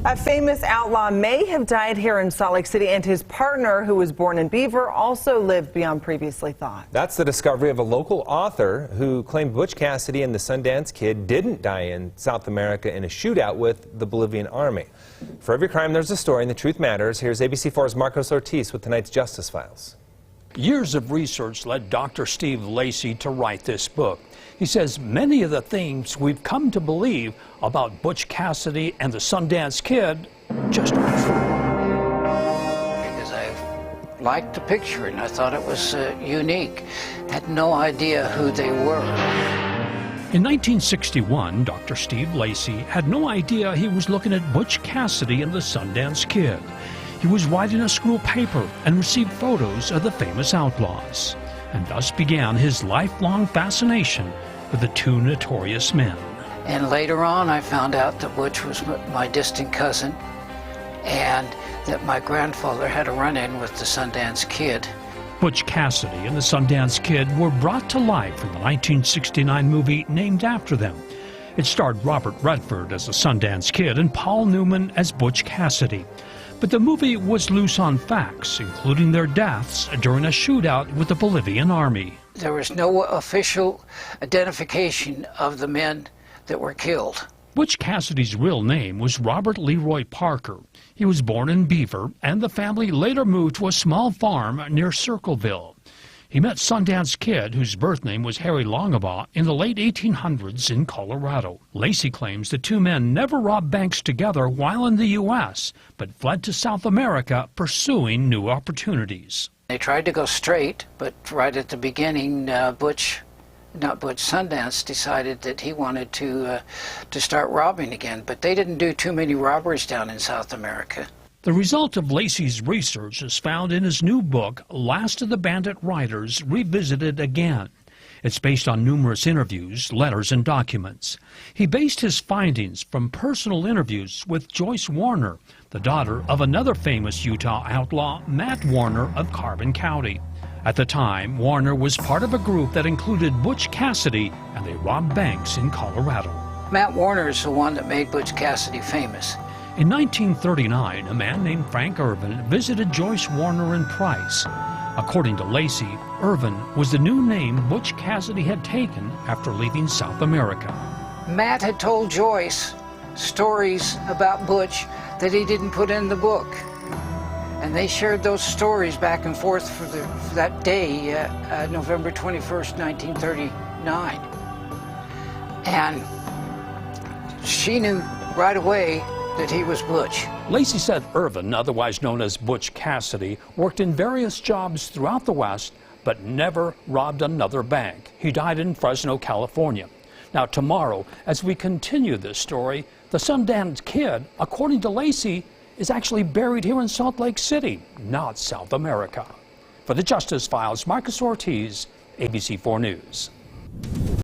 A famous outlaw may have died here in Salt Lake City, and his partner, who was born in Beaver, also lived beyond previously thought. That's the discovery of a local author who claimed Butch Cassidy and the Sundance Kid didn't die in South America in a shootout with the Bolivian army. For every crime, there's a story, and the truth matters. Here's ABC4's Marcos Ortiz with tonight's Justice Files. Years of research led Dr. Steve Lacey to write this book. He says many of the things we've come to believe about Butch Cassidy and the Sundance Kid just aren't true. Because I liked the picture and I thought it was unique. Had no idea who they were. In 1961, Dr. Steve Lacey had no idea he was looking at Butch Cassidy and the Sundance Kid. He was writing a school paper and received photos of the famous outlaws, and thus began his lifelong fascination with the two notorious men. And later on, I found out that Butch was my distant cousin, and that my grandfather had a run-in with the Sundance Kid. Butch Cassidy and the Sundance Kid were brought to life in the 1969 movie named after them. It starred Robert Redford as the Sundance Kid and Paul Newman as Butch Cassidy. But the movie was loose on facts, including their deaths during a shootout with the Bolivian army. There was no official identification of the men that were killed. Butch Cassidy's real name was Robert Leroy Parker. He was born in Beaver, and the family later moved to a small farm near Circleville. He met Sundance Kid, whose birth name was Harry Longabaugh, in the late 1800s in Colorado. Lacey claims the two men never robbed banks together while in the U.S., but fled to South America pursuing new opportunities. They tried to go straight, but right at the beginning, Sundance decided that he wanted to start robbing again, but they didn't do too many robberies down in South America. The result of Lacey's research is found in his new book, Last of the Bandit Riders, Revisited Again. It's based on numerous interviews, letters, and documents. He based his findings from personal interviews with Joyce Warner, the daughter of another famous Utah outlaw, Matt Warner of Carbon County. At the time, Warner was part of a group that included Butch Cassidy, and they robbed banks in Colorado. Matt Warner is the one that made Butch Cassidy famous. In 1939, a man named Frank Irvin visited Joyce Warner in Price. According to Lacey, Irvin was the new name Butch Cassidy had taken after leaving South America. Matt had told Joyce stories about Butch that he didn't put in the book. And they shared those stories back and forth for that day, November 21st, 1939. And she knew right away that he was Butch. Lacey said Irvin, otherwise known as Butch Cassidy, worked in various jobs throughout the West, but never robbed another bank. He died in Fresno, California. Now tomorrow, as we continue this story, the Sundance Kid, according to Lacey, is actually buried here in Salt Lake City, not South America. For the Justice Files, Marcos Ortiz, ABC4 News.